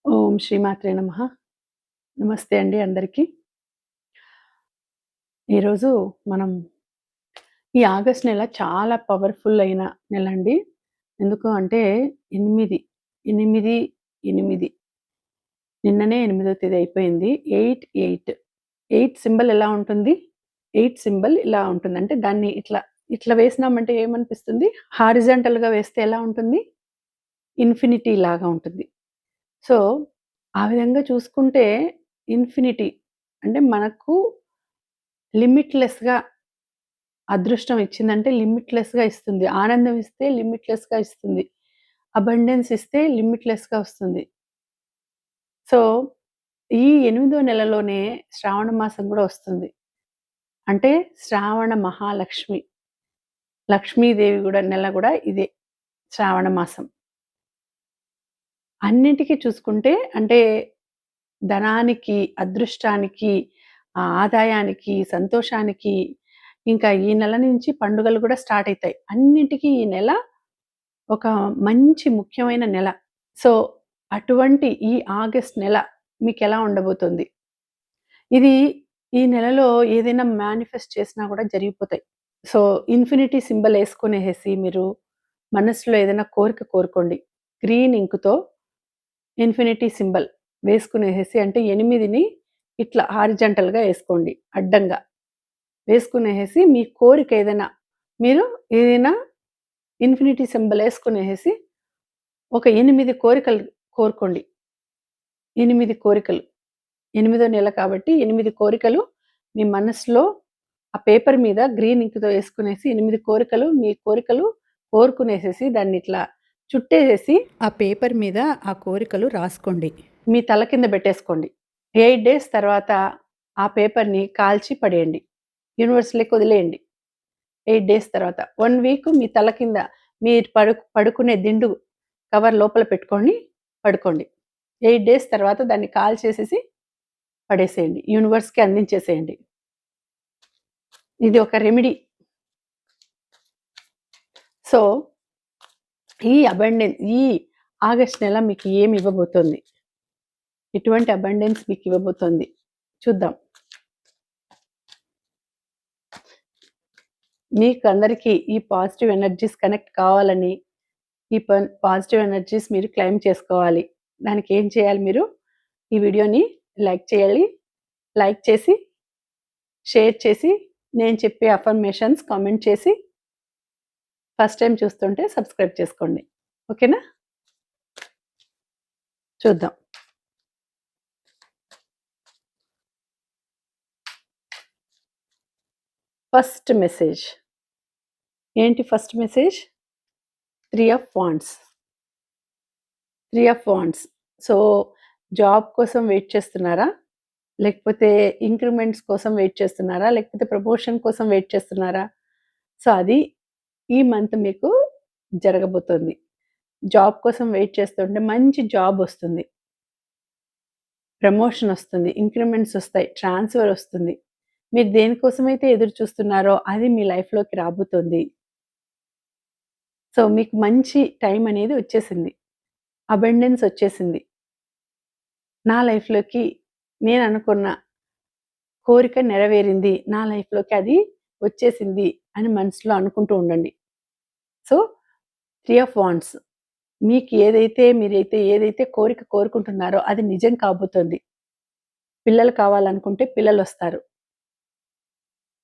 ఓం శ్రీమాత్రే నమః. నమస్తే అండి అందరికీ. ఈరోజు మనం ఈ ఆగస్ట్ నెల చాలా పవర్‌ఫుల్ అయిన నెలండి. ఎందుకు అంటే 8, 8, 8 నిన్ననే 8వ తేదీ అయిపోయింది. 8, 8 సింబల్ ఎలా ఉంటుంది? 8 సింబల్ ఇలా ఉంటుంది. అంటే దాన్ని ఇట్లా వేసినామంటే ఏమనిపిస్తుంది? హారిజాంటల్‌గా వేస్తే ఎలా ఉంటుంది? ఇన్ఫినిటీ లాగా ఉంటుంది. సో, ఆ విధంగా చూసుకుంటే ఇన్ఫినిటీ అంటే మనకు లిమిట్‌లెస్‌గా అదృష్టం ఇచ్చిందంటే లిమిట్‌లెస్‌గా ఇస్తుంది. ఆనందం ఇస్తే లిమిట్‌లెస్‌గా ఇస్తుంది. అబండెన్స్ ఇస్తే లిమిట్‌లెస్‌గా వస్తుంది. సో, ఈ 8వ నెలలోనే శ్రావణ మాసం గూడా వస్తుంది. అంటే శ్రావణ మహాలక్ష్మి. లక్ష్మీదేవి గూడా నెల గూడా ఇదే శ్రావణ మాసం. అన్నింటికి చూసుకుంటే అంటే ధనానికి, అదృష్టానికి, ఆదాయానికి, సంతోషానికి ఇంకా ఈ నెల నుంచి పండుగలు గూడా స్టార్ట్ అయితాయి. అన్నిటికి ఈ నెల ఒక మంచి ముఖ్యమైన నెల. సో, అటువంటి ఈ ఆగస్ట్ నెల మీకెలా ఉండబోతుంది? ఇది ఈ నెలలో ఏదైనా మేనిఫెస్ట్ చేసినా గూడా జరిగిపోతాయి. సో, ఇన్ఫినిటీ సింబల్ యేసుకొనేసేసి మీరు మనసులో ఏదైనా కోరిక కోరుకోండి. గ్రీన్ ఇంక్‌తో ఇన్ఫినిటీ సింబల్ వేసుకునేసేసి అంటే 8ని ఇట్లా హారిజాంటల్‌గా యేసుకోండి అడ్డంగా. వేసుకునేసేసి మీ కోరిక ఏదైనా మీరు ఏదైనా ఇన్ఫినిటీ సింబల్ యేసుకునేసేసి ఒక 8 కోరికలు కోరుకోండి. 8 కోరికలు. 8దో నెల కాబట్టి 8 కోరికలు మీ మనసులో ఆ పేపర్ మీద గ్రీన్ ఇంక్‌తో యేసుకునేసి 8 కోరికలు మీ కోరికలు కోరుకునేసేసి దాన్నిట్లా చుట్టేసేసి ఆ పేపర్ మీద ఆ కోరికలు రాసుకోండి. మీ తల కింద పెట్టేసుకోండి. 8 డేస్ తర్వాత ఆ పేపర్‌ని కాల్చి పడేయండి. యూనివర్స్‌లోకి వదిలేయండి. 8 డేస్ తర్వాత. 1 వీక్ మీ తల కింద మీరు పడుకునే దిండు కవర్ లోపల పెట్టుకొని పడుకోండి. 8 డేస్ తర్వాత దాన్ని కాల్చేసేసి పడేసేయండి. యూనివర్స్‌కి అందించేసేయండి. ఇది ఒక రెమెడీ. సో, ఈ ఆగస్ట్ నెల మీకు ఏమి ఇవ్వబోతోంది? ఎటువంటి అబండెన్స్ మీకు ఇవ్వబోతోంది? చూద్దాం. మీకు అందరికీ ఈ పాజిటివ్ ఎనర్జీస్ కనెక్ట్ కావాలని, ఈ పాజిటివ్ ఎనర్జీస్ మీరు క్లెయిమ్ చేసుకోవాలి. దానికి ఏం చేయాలి మీరు? ఈ వీడియోని లైక్ చేయాలి. లైక్ చేసి, షేర్ చేసి, నేను చెప్పే అఫర్మేషన్స్ కామెంట్ చేసి, ఫస్ట్ టైమ్ చూస్తుంటే సబ్స్క్రైబ్ చేసుకోండి. ఓకేనా? చూద్దాం. First message. ఏంటి first message? 3 of wands. 3 of wands. So, job కోసం వెయిట్ చేస్తున్నారా? లేకపోతే ఇంక్రిమెంట్స్ కోసం వెయిట్ చేస్తున్నారా? లేకపోతే ప్రమోషన్ కోసం వెయిట్ చేస్తున్నారా? సో, అది ఈ మంత్ మీకు జరగబోతోంది. జాబ్ కోసం వెయిట్ చేస్తుంటే మంచి జాబ్ వస్తుంది. ప్రమోషన్ వస్తుంది. ఇంక్రిమెంట్స్ వస్తాయి. ట్రాన్స్‌ఫర్ వస్తుంది. మీరు దేనికోసమైతే ఎదురు చూస్తున్నారో అది మీ లైఫ్‌లోకి రాబోతోంది. సో, మీకు మంచి టైం అనేది వచ్చేసింది. అబండెన్స్ వచ్చేసింది. నా లైఫ్‌లోకి నేను అనుకున్న కోరిక నెరవేరింది. నా లైఫ్‌లోకి అది వచ్చేసింది అని మనసులో అనుకుంటూ ఉండండి. సో, 3 ఆఫ్ వాండ్స్ మీకు ఏదైతే కోరిక కోరుకుంటున్నారో అది నిజం కాబోతోంది. పిల్లలు కావాలనుకుంటే పిల్లలొస్తారు.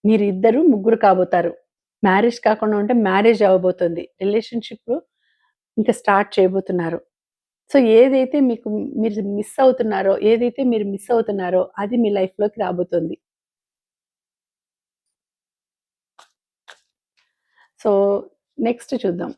మీరిద్దరు ముగ్గురు కాబోతారు. మ్యారేజ్ కాకుండా ఉంటే మ్యారేజ్ అవ్వబోతుంది. రిలేషన్‌షిప్ ఇంకా స్టార్ట్ చేయబోతున్నారు. సో, ఏదైతే మీరు మిస్ అవుతున్నారో అది మీ లైఫ్‌లోకి రాబోతుంది. సో, నెక్స్ట్ చూద్దాం.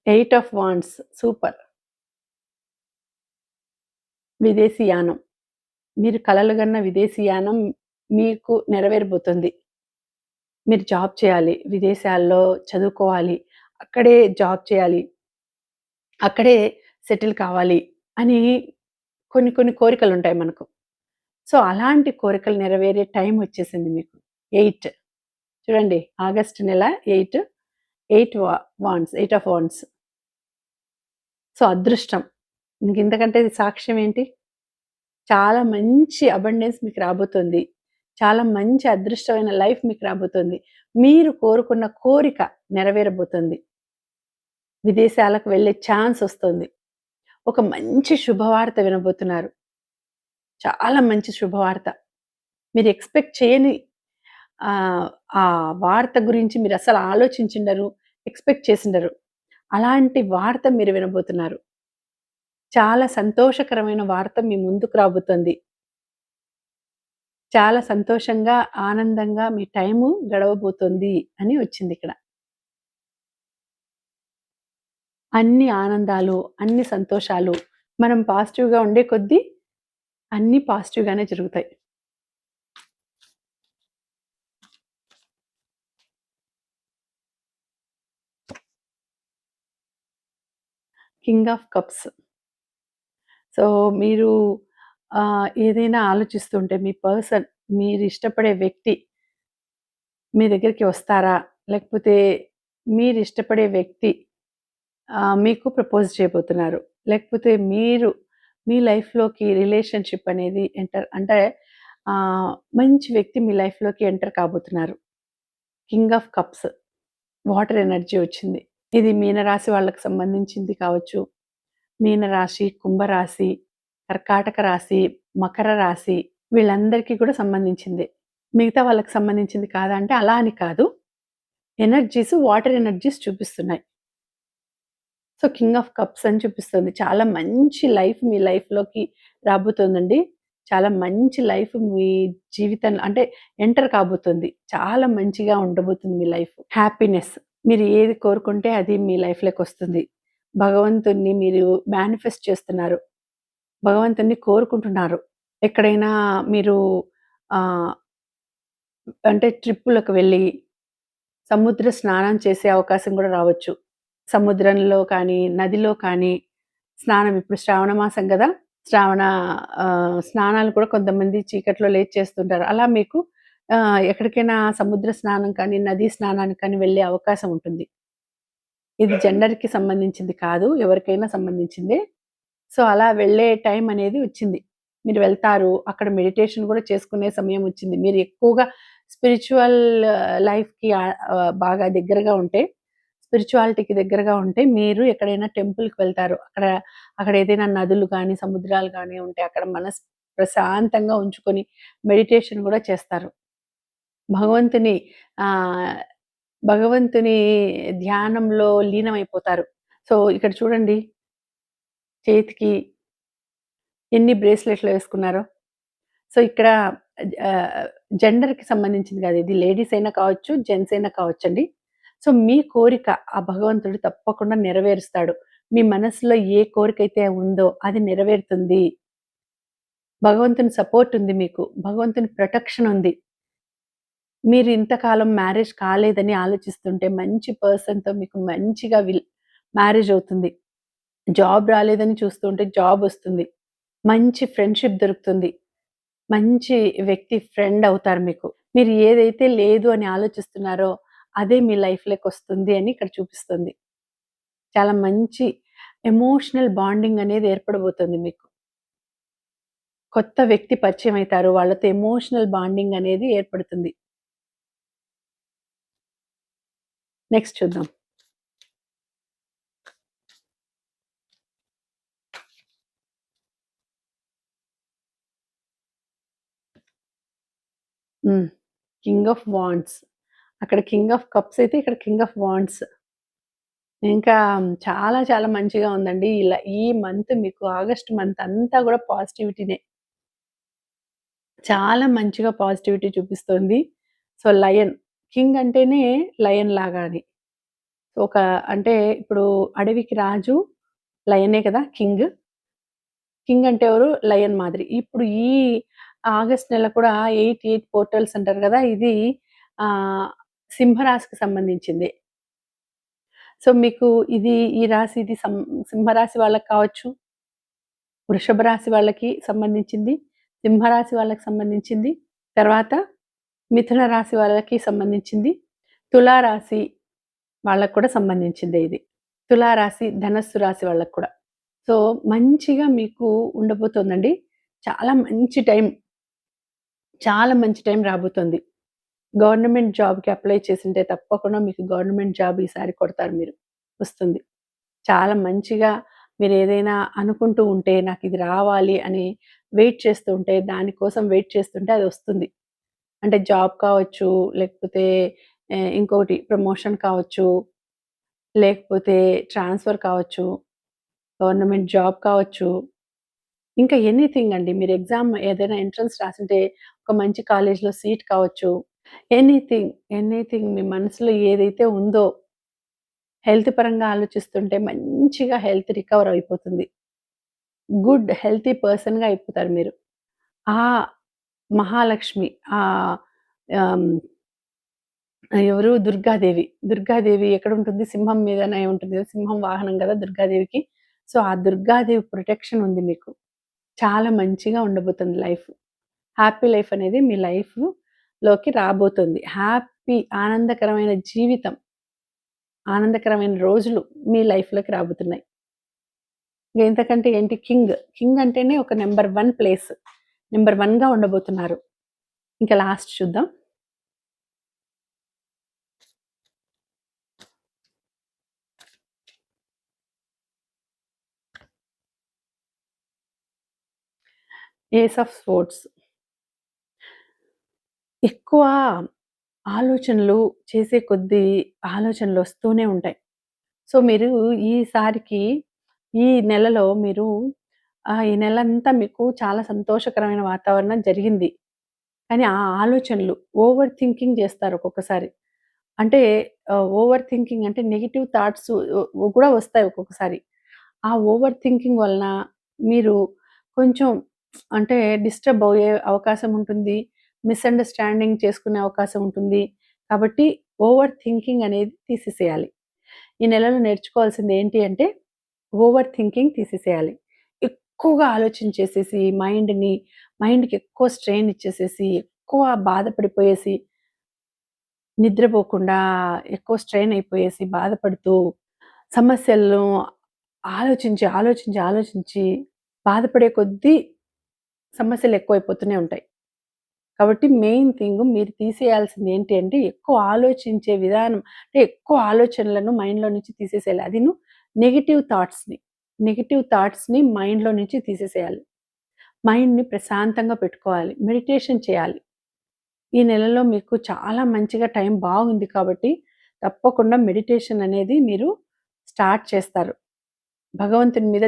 8 ఆఫ్ వాండ్స్ సూపర్. విదేశీయానం. మీరు కలలుగన్న విదేశీయానం మీకు నెరవేరబోతుంది. మీరు జాబ్ చేయాలి. విదేశాల్లో చదువుకోవాలి. అక్కడే జాబ్ చేయాలి. అక్కడే సెటిల్ కావాలి అని కొన్ని కొన్ని కోరికలుంటాయి మనకు. సో, అలాంటి కోరికలు నెరవేరే టైం వచ్చేసింది మీకు. 8 చూడండి ఆగస్ట్ నెల 8 8 వాండ్స్ 8 ఆఫ్ వాండ్స్. సో, అదృష్టం. ఇంకింతకంటే ఇది సాక్ష్యం ఏంటి? చాలా మంచి అబండెన్స్ మీకు రాబోతుంది. చాలా మంచి అదృష్టమైన లైఫ్ మీకు రాబోతుంది. మీరు కోరుకున్న కోరిక నెరవేరబోతుంది. విదేశాలకు వెళ్ళే ఛాన్స్ ఒస్తుంది. ఒక మంచి శుభవార్త వినబోతున్నారు. చాలా మంచి శుభవార్త. మీరు ఎక్స్‌పెక్ట్ చేయని ఆ వార్త గురించి మీరసలు ఆలోచించుండరు. ఎక్స్‌పెక్ట్ చేసుండరు. అలాంటి వార్త మీరు వినబోతున్నారు. చాలా సంతోషకరమైన వార్త మీ ముందుకు రాబోతుంది. చాలా సంతోషంగా, ఆనందంగా మీ టైము గడవబోతుంది అని వచ్చిందిక్కడ. అన్ని ఆనందాలు, అన్ని సంతోషాలు మనం పాజిటివ్‌గా ఉండే కొద్దీ అన్నీ పాజిటివ్‌గానే జరుగుతాయి. King of cups. సో, మీరు ఏదైనా ఆలోచిస్తుంటే మీ పర్సన్ మీరిష్టపడే వ్యక్తి మీ దగ్గరికి వస్తారా? లేకపోతే మీరిష్టపడే వ్యక్తి మీకు ప్రపోజ్ చేయబోతున్నారు. లేకపోతే మీరు మీ లైఫ్‌లోకి రిలేషన్‌షిప్ అనేది అంటే మంచి వ్యక్తి మీ లైఫ్‌లోకి ఎంటర్ కాబోతున్నారు. King of cups water energy వచ్చింది. ఇది మీనరాశి వాళ్ళకి సంబంధించింది కావచ్చు. మీనరాశి, కుంభరాశి, కర్కాటక రాశి, మకర రాశి వీళ్ళందరికీ కూడా సంబంధించిందే. మిగతా వాళ్ళకి సంబంధించింది కాదా అంటే అలా అని కాదు. వాటర్ ఎనర్జీస్ చూపిస్తున్నాయి. సో, కింగ్ ఆఫ్ కప్స్ అని చూపిస్తుంది. చాలా మంచి లైఫ్ మీ లైఫ్‌లోకి రాబోతోందండి. చాలా మంచి లైఫ్ మీ జీవితంలో అంటే ఎంటర్ కాబోతుంది. చాలా మంచిగా ఉండబోతుంది మీ లైఫ్. హ్యాపీనెస్. మీరు ఏది కోరుకుంటే అది మీ లైఫ్‌లోకొస్తుంది. భగవంతుడిని మీరు మేనిఫెస్ట్ చేస్తున్నారు. భగవంతుడిని కోరుకుంటున్నారు. ఎక్కడైనా మీరు ఆహ్, అంటే ట్రిప్పులకు వెళ్ళి సముద్ర స్నానం చేసే అవకాశం గూడా రావచ్చు. సముద్రంలో కానీ, నదిలో కానీ స్నానం ఇప్పుడు శ్రావణ మాసం గదా! శ్రావణ స్నానాలు కూడా కొంతమంది చీకట్లో లేచి చేస్తుంటారు. అలా మీకు ఎక్కడికైనా సముద్ర స్నానం కానీ, నదీ స్నానానికి కానీ వెళ్ళే అవకాశం ఉంటుంది. ఇది జెండర్‌కి సంబంధించింది కాదు. ఎవరికైనా సంబంధించిందే. సో, అలా వెళ్ళే టైం అనేది వచ్చింది. మీరు వెళ్తారు. అక్కడ మెడిటేషన్ గూడా చేసుకునే సమయం వచ్చింది. మీరు ఎక్కువగా స్పిరిచ్యువల్ లైఫ్‌కి బాగా దగ్గరగా ఉంటే, స్పిరిచువాలిటీకి దగ్గరగా ఉంటే, మీరు ఎక్కడైనా టెంపుల్‌కి వెళ్తారు. అక్కడ ఏదైనా నదులు గానీ, సముద్రాలు గానీ ఉంటే అక్కడ ప్రశాంతంగా ఉంచుకొని మెడిటేషన్ గూడా చేస్తారు. భగవంతుని ఆహ్, భగవంతుని ధ్యానంలో లీనమైపోతారు. సో, ఇక్కడ చూడండి చేతికి ఎన్ని బ్రేస్లెట్‌లు వేసుకున్నారో. సో, ఇక్కడ ఆహ్, జెండర్‌కి సంబంధించింది కాదు. ఇది లేడీస్ అయినా కావచ్చు, జెంట్స్ అయినా కావచ్చండి. సో, మీ కోరిక ఆ భగవంతుడు తప్పకుండా నెరవేరుస్తాడు. మీ మనసులో ఏ కోరికైతే ఉందో అది నెరవేరుతుంది. భగవంతుని సపోర్ట్ ఉంది మీకు. భగవంతుని ప్రొటెక్షన్ ఉంది. మీరు ఇంతకాలం మ్యారేజ్ కాలేదని ఆలోచిస్తుంటే మంచి పర్సన్‌తో మీకు మంచిగా మ్యారేజ్ అవుతుంది. జాబ్ రాలేదని చూస్తుంటే జాబ్ వస్తుంది. మంచి ఫ్రెండ్‌షిప్ దొరుకుతుంది. మంచి వ్యక్తి ఫ్రెండ్ అవుతారు మీకు. మీరు ఏదైతే లేదు అని ఆలోచిస్తున్నారో, అదే మీ లైఫ్‌లోకొస్తుంది అని ఇక్కడ చూపిస్తుంది. చాలా మంచి ఎమోషనల్ బాండింగ్ అనేది ఏర్పడబోతుంది మీకు. కొత్త వ్యక్తి పరిచయం అయితారు. వాళ్ళతో ఎమోషనల్ బాండింగ్ అనేది ఏర్పడుతుంది. నెక్స్ట్ చూద్దాం. హ్మ్. King of wands. అక్కడ కింగ్ ఆఫ్ కప్స్ అయితే ఇక్కడ కింగ్ ఆఫ్ వాండ్స్. ఇంకా చాలా చాలా మంచిగా ఉందండి. ఈ మంత్ మీకు ఆగస్ట్ మంత్ అంతా గూడా పాజిటివిటీనే. చాలా మంచిగా పాజిటివిటీ చూపిస్తోంది. సో, కింగ్ అంటేనే లయన్ లాగా అని. ఒక అంటే ఇప్పుడు అడవికి రాజు లయనే కదా కింగ్. కింగ్ అంటే ఎవరు? లయన్ మాదిరి. ఇప్పుడు ఈ ఆగస్ట్ నెల కూడా 8 పోర్టల్స్ అంటారు కదా! ఇది ఆహ్, సింహరాశికి సంబంధించింది. సో, మీకు ఈ రాశి సింహరాశి వాళ్ళకి కావచ్చు, వృషభ రాశి వాళ్ళకి సంబంధించింది, సింహరాశి వాళ్ళకి సంబంధించింది, తర్వాత మిథున రాశి వాళ్ళకి సంబంధించింది, తులారాశి వాళ్ళకి కూడా సంబంధించిందే ఇది. తులారాశి, ధనస్సు రాశి వాళ్ళకి కూడా. సో, మంచిగా మీకు ఉండబోతోందండి. చాలా మంచి టైం, చాలా మంచి టైం రాబోతోంది. గవర్నమెంట్ జాబ్‌కి అప్లై చేసుంటే తప్పకుండా మీకు గవర్నమెంట్ జాబ్ ఈసారి కొడతారు మీరు. వస్తుంది. చాలా మంచిగా మీరేదైనా అనుకుంటూ ఉంటే నాకిది రావాలి అని వెయిట్ చేస్తూ ఉంటే, దాని కోసం వెయిట్ చేస్తుంటే అదొస్తుంది. అంటే జాబ్ కావచ్చు, లేకపోతే ఇంకోటి ప్రమోషన్ కావచ్చు, లేకపోతే ట్రాన్స్‌ఫర్ కావచ్చు, గవర్నమెంట్ జాబ్ కావచ్చు. ఇంకా ఎనీథింగ్ అండి. మీరు ఎగ్జామ్ ఏదైనా ఎంట్రన్స్ రాసుంటే ఒక మంచి కాలేజ్‌లో సీట్ కావచ్చు. ఎనీథింగ్, ఎనీథింగ్ మీ మనసులో ఏదైతే ఉందో హెల్త్ పరంగా ఆలోచిస్తుంటే మంచిగా హెల్త్ రికవర్ అయిపోతుంది. గుడ్ హెల్తీ పర్సన్‌గా అయిపోతారు మీరు. ఆ మహాలక్ష్మి ఆహ్, ఆహ్, ఎవరు దుర్గాదేవి. దుర్గాదేవి ఎక్కడుంటుంది? సింహం మీదనే ఉంటుంది కదా! సింహం వాహనం గదా! దుర్గాదేవికి. సో, ఆ దుర్గాదేవి ప్రొటెక్షన్ ఉంది మీకు. చాలా మంచిగా ఉండబోతుంది లైఫ్. హ్యాపీ లైఫ్ అనేది మీ లైఫ్‌లోకి రాబోతుంది. హ్యాపీ ఆనందకరమైన జీవితం, ఆనందకరమైన రోజులు మీ లైఫ్‌లోకి రాబోతున్నాయి. ఇంక ఇంతకంటే ఏంటి కింగ్. కింగ్ అంటేనే ఒక నంబర్ 1 ప్లేస్. నంబర్ 1గా ఉండబోతున్నారు. ఇంకా లాస్ట్ చూద్దాం. Ace of swords. ఎక్కువ ఆలోచనలు చేసే కొద్దీ ఆలోచనలొస్తూనే ఉంటాయి. సో, మీరు ఈసారికి ఈ నెలలో మీరు ఈ నెలంతా మీకు చాలా సంతోషకరమైన వాతావరణం జరిగింది. కానీ ఆ ఆలోచనలు ఓవర్ థింకింగ్ జేస్తారు ఒక్కొక్కసారి. అంటే ఓవర్ థింకింగ్ అంటే నెగెటివ్ థాట్స్ కూడా వస్తాయి ఒక్కొక్కసారి. ఆ ఓవర్ థింకింగ్ వలన మీరు కొంచెం అంటే డిస్టర్బ్ అయ్యే అవకాశం ఉంటుంది. మిస్‌అండర్‌స్టాండింగ్ చేసుకునే అవకాశం ఉంటుంది. కాబట్టి ఓవర్ థింకింగ్ అనేది తీసేసేయాలి. ఈ నెలలో నేర్చుకోవాల్సింది ఏంటి అంటే ఓవర్ థింకింగ్ తీసేసేయాలి. ఎక్కువగా ఆలోచించేసేసి మైండ్‌కి ఎక్కువ స్ట్రెయిన్ ఇచ్చేసేసి, ఎక్కువ బాధపడిపోయేసి, నిద్రపోకుండా ఎక్కువ స్ట్రెయిన్ అయిపోయేసి, బాధపడుతూ సమస్యలను ఆలోచించి బాధపడే కొద్దీ సమస్యలు ఎక్కువైపోతూనే ఉంటాయి. కాబట్టి మెయిన్ థింగ్ మీరు తీసేయాల్సింది ఏంటి అంటే ఎక్కువ ఆలోచించే విధానం అంటే ఎక్కువ ఆలోచనలను మైండ్‌లో నుంచి తీసేసేయాలి. అదీను నెగెటివ్ థాట్స్‌ని. నెగెటివ్ థాట్స్‌ని మైండ్‌లో నుంచి తీసేసేయాలి. మైండ్‌ని ప్రశాంతంగా పెట్టుకోవాలి. మెడిటేషన్ చేయాలి. ఈ నెలలో మీకు చాలా మంచిగా టైం బాగుంది కాబట్టి తప్పకుండా మెడిటేషన్ అనేది మీరు స్టార్ట్ చేస్తారు. భగవంతుని మీద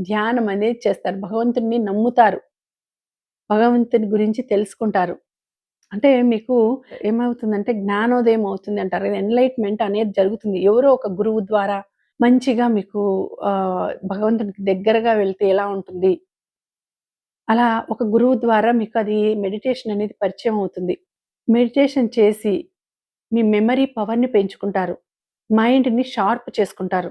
ధ్యానం అనేది చేస్తారు. భగవంతుడిని నమ్ముతారు. భగవంతుని గురించి తెలుసుకుంటారు. అంటే మీకు ఏమవుతుందంటే జ్ఞానోదయం అవుతుంది అంటారు కదా! ఎన్‌లైట్‌మెంట్ అనేది జరుగుతుంది. ఎవరో ఒక గురువు ద్వారా మంచిగా మీకు భగవంతునికి దగ్గరగా వెళ్తే ఎలా ఉంటుంది? అలా ఒక గురువు ద్వారా మీకు అది మెడిటేషన్ అనేది పరిచయం అవుతుంది. మెడిటేషన్ చేసి మీ మెమరీ పవర్‌ని పెంచుకుంటారు. మైండ్‌ని షార్ప్ చేసుకుంటారు.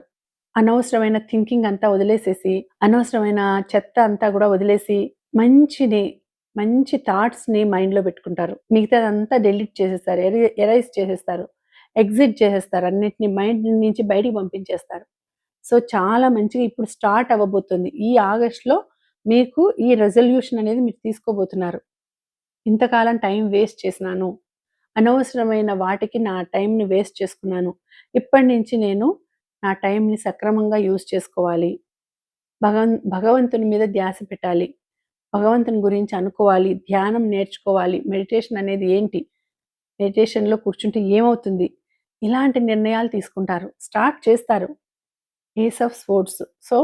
అనవసరమైన థింకింగ్ అంతా వదిలేసేసి, అనవసరమైన చెత్త అంతా గూడా వదిలేసి, మంచిని మంచి థాట్స్‌ని మైండ్‌లో పెట్టుకుంటారు. మిగతాదంతా డిలీట్ చేసేస్తారు. ఎరైజ్ చేసేస్తారు. ఎగ్జిట్ చేసేస్తారు. అన్నిటిని మైండ్ నుంచి బయటికి పంపించేస్తారు. సో, చాలా మంచిగా ఇప్పుడు స్టార్ట్ అవ్వబోతుంది. ఈ ఆగస్ట్‌లో మీకు ఈ రిజల్యూషన్ అనేది మీరు తీసుకోబోతున్నారు. ఇంతకాలం టైం వేస్ట్ చేసినాను. అనవసరమైన వాటికి నా టైంని వేస్ట్ చేసుకున్నాను. ఇప్పటి నుంచి నేను నా టైంని సక్రమంగా యూజ్ చేసుకోవాలి. భగవంతుని మీద ధ్యాస పెట్టాలి. భగవంతుని గురించి అనుకోవాలి. ధ్యానం నేర్చుకోవాలి. మెడిటేషన్ అనేది ఏంటి? మెడిటేషన్‌లో కూర్చుంటే ఏమవుతుంది? ఇలాంటి నిర్ణయాలు తీసుకుంటారు. స్టార్ట్ చేస్తారు. Ace of sports. సో,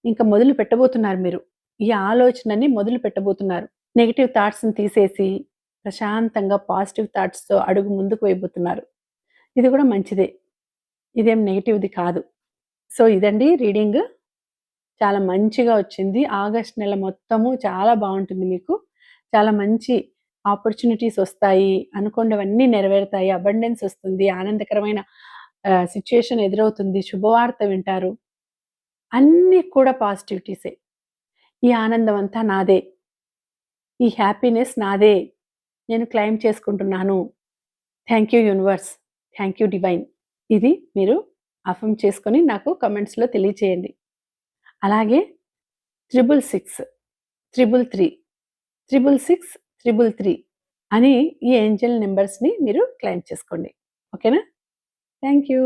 ఇంక మొదలు పెట్టబోతున్నారు మీరు. ఈ ఆలోచనని మొదలు పెట్టబోతున్నారు. నెగెటివ్ థాట్స్‌ని తీసేసి, ప్రశాంతంగా పాజిటివ్ థాట్స్‌తో అడుగు ముందుకు వేయబోతున్నారు. ఇది కూడా మంచిదే. ఇదేం నెగెటివ్‌ది కాదు. సో, ఇదండి రీడింగ్. చాలా మంచిగా వచ్చింది. ఆగస్ట్ నెల మొత్తము చాలా బావుంటుంది మీకు. చాలా మంచి ఆపర్చునిటీస్ ఒస్తాయి. అనుకోనివన్నీ నెరవేరుతాయి. అబండెన్స్ ఒస్తుంది. ఆనందకరమైన సిట్యుయేషన్ ఎదురవుతుంది. శుభవార్త వింటారు. అన్నీ కూడా పాజిటివిటీసే. ఈ ఆనందం అంతా నాదే. ఈ హ్యాపీనెస్ నాదే. నేను క్లెయిమ్ చేసుకుంటున్నాను. Thank you universe. Thank you divine. ఇది మీరు అఫర్మ్ చేసుకొని నాకు కామెంట్స్‌లో తెలియచేయండి. అలాగే 666, 333, 666, 333 అని ఈ ఏంజెల్ నంబర్స్‌ని మీరు క్లెయిమ్ చేసుకోండి. ఓకేనా? Thank you.